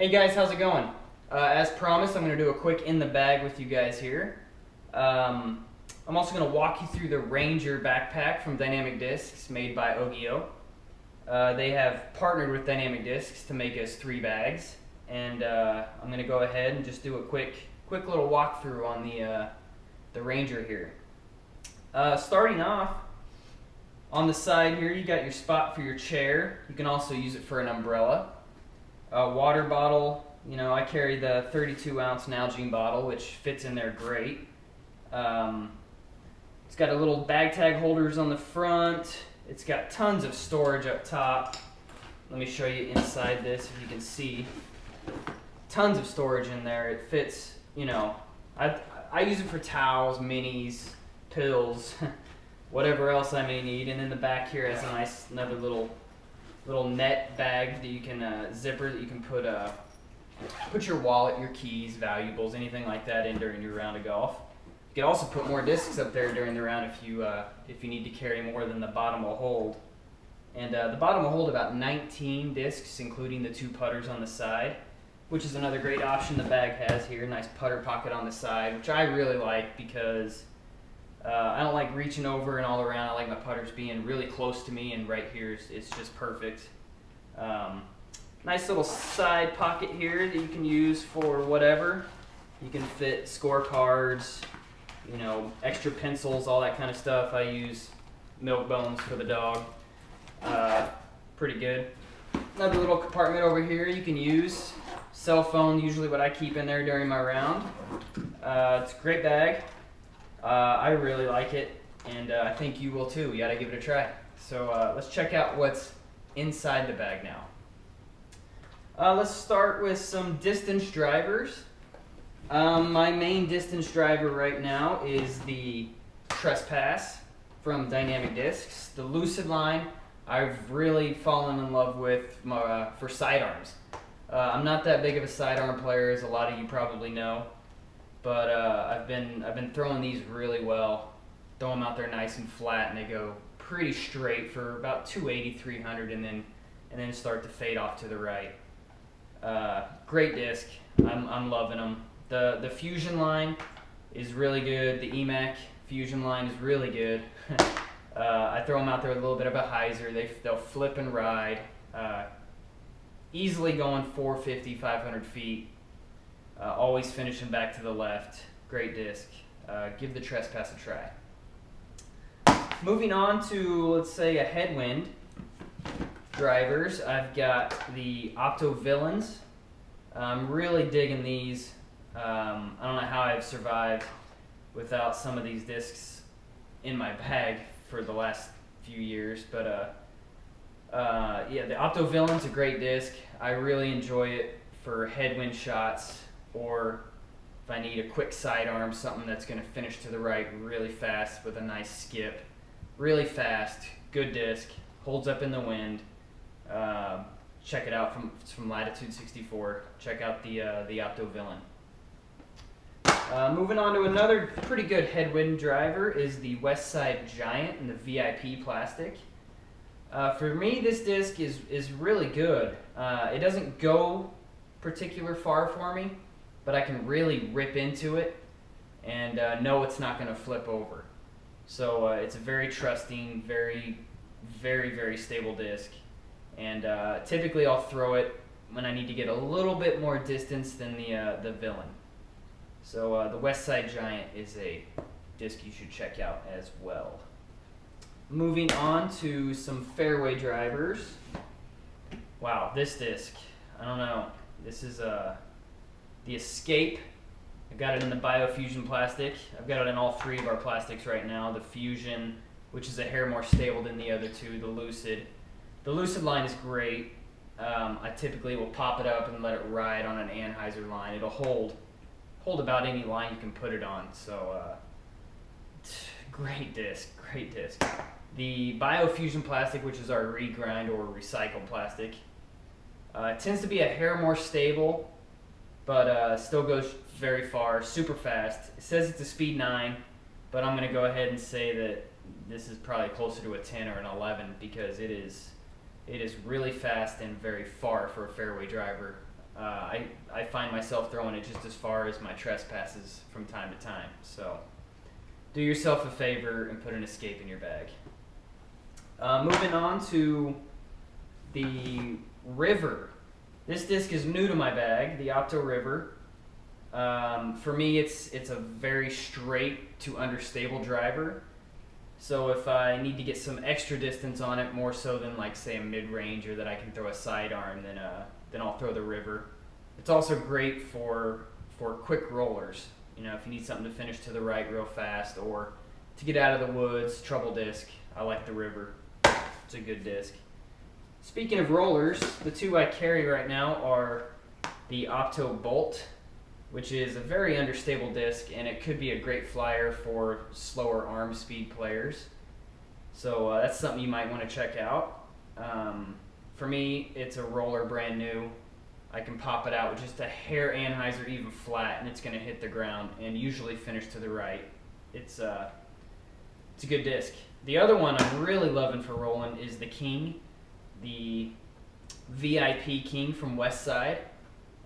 Hey guys, how's it going? As promised, I'm going to do a quick in the bag with you guys here. I'm also going to walk you through the Ranger backpack from Dynamic Discs made by Ogio. They have partnered with Dynamic Discs to make us 3 bags, and I'm going to go ahead and just do a quick little walkthrough on the Ranger here. Starting off, on the side here, you got your spot for your chair. You can also use it for an umbrella. Water bottle, you know, I carry the 32-ounce Nalgene bottle, which fits in there great. It's got a little bag tag holders on the front. It's got tons of storage up top. Let me show you inside this if you can see. Tons of storage in there. It fits, you know, I use it for towels, minis, pills, whatever else I may need. And in the back here has a nice, another little net bag that you can, zipper that you can put your wallet, your keys, valuables, anything like that in during your round of golf. You can also put more discs up there during the round if you need to carry more than the bottom will hold. And the bottom will hold about 19 discs, including the 2 putters on the side, which is another great option the bag has here. Nice putter pocket on the side, which I really like because I don't like reaching over and all around. I like my putters being really close to me, and right here it's just perfect. Nice little side pocket here that you can use for whatever. You can fit scorecards, you know, extra pencils, all that kind of stuff. I use milk bones for the dog. Pretty good. Another little compartment over here you can use. Cell phone, usually what I keep in there during my round. It's a great bag. I really like it, and I think you will too. You gotta give it a try. So let's check out what's inside the bag now. Let's start with some distance drivers. My main distance driver right now is the Trespass from Dynamic Discs. The Lucid line I've really fallen in love with for sidearms. I'm not that big of a sidearm player, as a lot of you probably know. But I've been throwing these really well. Throw them out there nice and flat, and they go pretty straight for about 280, 300, and then start to fade off to the right. Great disc. I'm loving them. The Fusion line is really good. The EMAC Fusion line is really good. I throw them out there with a little bit of a hyzer. They'll flip and ride. Easily going 450, 500 feet. Always finishing back to the left. Great disc. Give the Trespass a try. Moving on to, let's say, a headwind drivers. I've got the Opto Villains. I'm really digging these. I don't know how I've survived without some of these discs in my bag for the last few years, but yeah, the Opto Villain's a great disc. I really enjoy it for headwind shots, or if I need a quick sidearm, something that's going to finish to the right really fast with a nice skip. Really fast, good disc, holds up in the wind. Check it out from Latitude 64. Check out the Opto Villain. Moving on to another pretty good headwind driver is the Westside Giant in the VIP plastic. For me, this disc is really good. It doesn't go particular far for me, but I can really rip into it and know it's not going to flip over. So it's a very trusting, very, very, very stable disc. And typically I'll throw it when I need to get a little bit more distance than the Villain. So the Westside Giant is a disc you should check out as well. Moving on to some fairway drivers. Wow, this disc, I don't know. This is the Escape. I've got it in the BioFusion plastic. I've got it in all 3 of our plastics right now. The Fusion, which is a hair more stable than the other 2. The Lucid. The Lucid line is great. I typically will pop it up and let it ride on an anhyzer line. It'll hold about any line you can put it on. So great disc, great disc. The BioFusion plastic, which is our regrind or recycled plastic, it tends to be a hair more stable, but still goes very far, super fast. It says it's a speed 9, but I'm going to go ahead and say that this is probably closer to a 10 or an 11 because it is really fast and very far for a fairway driver. I find myself throwing it just as far as my trespasses from time to time. So do yourself a favor and put an escape in your bag. Moving on to the River. This disc is new to my bag, the Opto River. For me, it's a very straight to understable driver. So if I need to get some extra distance on it, more so than like say a mid-range or that I can throw a sidearm, then I'll throw the River. It's also great for quick rollers. You know, if you need something to finish to the right real fast or to get out of the woods, trouble disc, I like the River. It's a good disc. Speaking of rollers, the two I carry right now are the Opto Bolt, which is a very understable disc, and it could be a great flyer for slower arm speed players. So that's something you might want to check out. For me, it's a roller brand new. I can pop it out with just a hair anhyzer even flat, and it's going to hit the ground and usually finish to the right. It's a good disc. The other one I'm really loving for rolling is the King, the VIP King from Westside.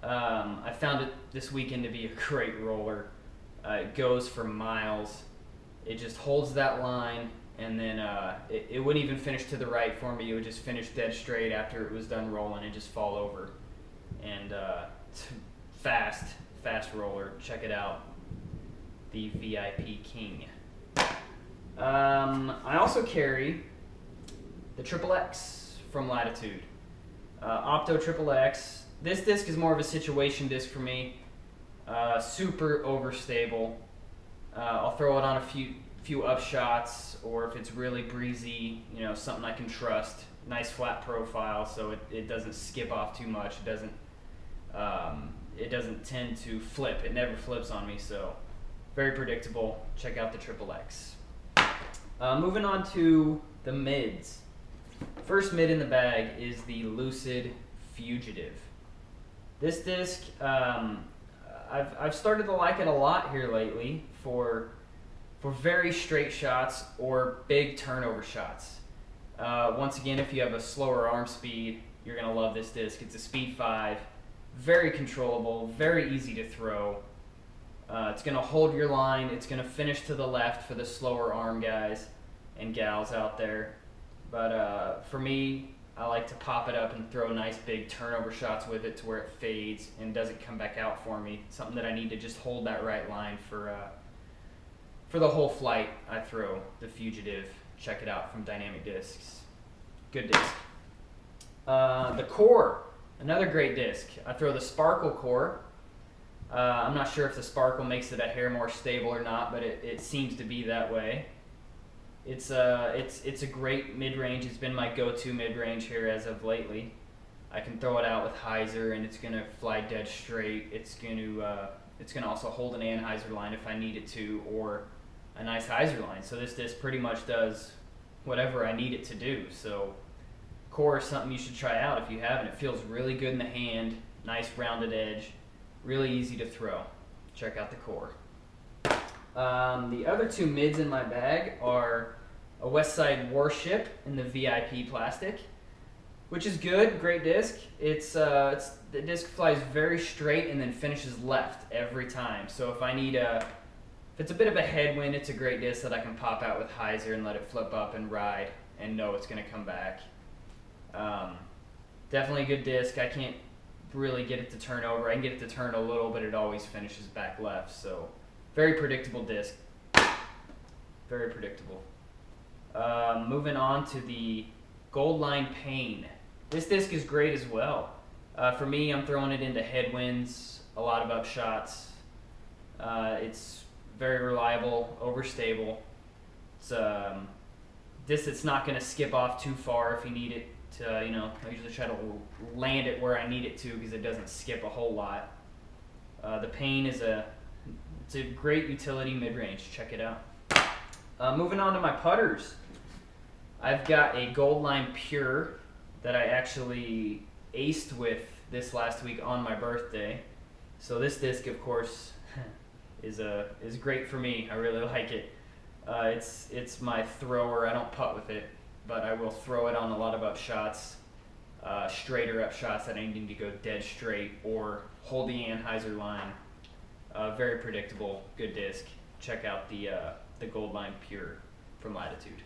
I found it this weekend to be a great roller. It goes for miles. It just holds that line, and then it wouldn't even finish to the right for me. It would just finish dead straight after it was done rolling and just fall over. And it's fast roller. Check it out. The VIP King. I also carry the XXX from Latitude. Opto XXX. This disc is more of a situation disc for me. Super overstable. I'll throw it on a few up shots, or if it's really breezy, you know, something I can trust. Nice flat profile, so it doesn't skip off too much. It doesn't tend to flip. It never flips on me, so very predictable. Check out the XXX. Moving on to the mids. First mid in the bag is the Lucid Fugitive. This disc, I've started to like it a lot here lately for very straight shots or big turnover shots. Once again, if you have a slower arm speed, you're going to love this disc. It's a speed 5, very controllable, very easy to throw. It's going to hold your line. It's going to finish to the left for the slower arm guys and gals out there. But for me, I like to pop it up and throw nice big turnover shots with it to where it fades and doesn't come back out for me. Something that I need to just hold that right line for the whole flight. I throw the Fugitive. Check it out from Dynamic Discs. Good disc. The Core, another great disc. I throw the Sparkle Core. I'm not sure if the Sparkle makes it a hair more stable or not, but it seems to be that way. It's a great mid-range. It's been my go-to mid-range here as of lately. I can throw it out with hyzer, and it's gonna fly dead straight. It's gonna also hold an anhyzer line if I need it to, or a nice hyzer line. So this disc pretty much does whatever I need it to do. So Core is something you should try out if you haven't. It feels really good in the hand. Nice rounded edge. Really easy to throw. Check out the Core. The other two mids in my bag are a Westside Warship in the VIP plastic, which is good, great disc. The disc flies very straight and then finishes left every time. So if it's a bit of a headwind, it's a great disc that I can pop out with hyzer and let it flip up and ride and know it's going to come back. Definitely a good disc. I can't really get it to turn over. I can get it to turn a little, but it always finishes back left. So very predictable disc. Very predictable. Moving on to the Goldline Pain. This disc is great as well. For me, I'm throwing it into headwinds, a lot of up shots. It's very reliable, overstable. It's disc that's not going to skip off too far if you need it to, I usually try to land it where I need it to because it doesn't skip a whole lot. The Pain is it's a great utility mid-range. Check it out. Moving on to my putters. I've got a Goldline Pure that I actually aced with this last week on my birthday. So this disc, of course, is great for me. I really like it. It's my thrower. I don't putt with it, but I will throw it on a lot of up shots. straighter up shots that I need to go dead straight or hold the Anheuser line. Very predictable, good disc. Check out the Goldline Pure from Latitude.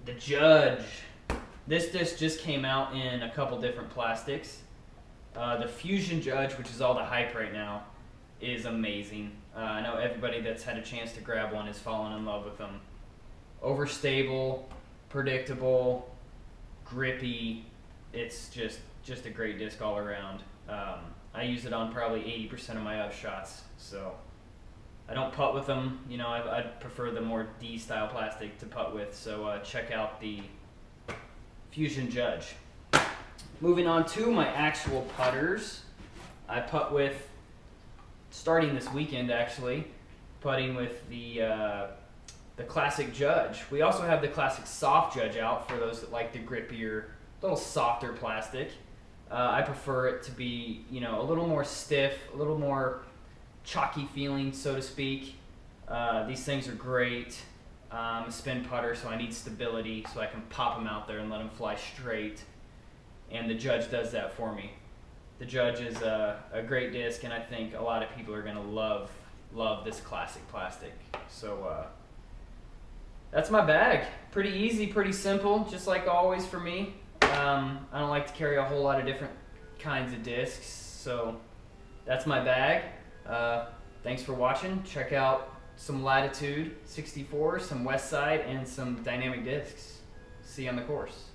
The Judge. This disc just came out in a couple different plastics. The Fusion Judge, which is all the hype right now, is amazing. I know everybody that's had a chance to grab one has fallen in love with them. Overstable, predictable, grippy. It's just a great disc all around. I use it on probably 80% of my up shots, so I don't putt with them. You know, I'd prefer the more D style plastic to putt with, so check out the Fusion Judge. Moving on to my actual putters, I putt with, starting this weekend actually, putting with the Classic Judge. We also have the Classic Soft Judge out for those that like the grippier, little softer plastic. I prefer it to be, you know, a little more stiff, a little more chalky feeling, so to speak. These things are great. I'm a spin putter, so I need stability, so I can pop them out there and let them fly straight. And the Judge does that for me. The Judge is a great disc, and I think a lot of people are going to love this classic plastic. So that's my bag. Pretty easy, pretty simple, just like always for me. I don't like to carry a whole lot of different kinds of discs, so that's my bag. Thanks for watching. Check out some Latitude 64, some Westside, and some dynamic discs. See you on the course.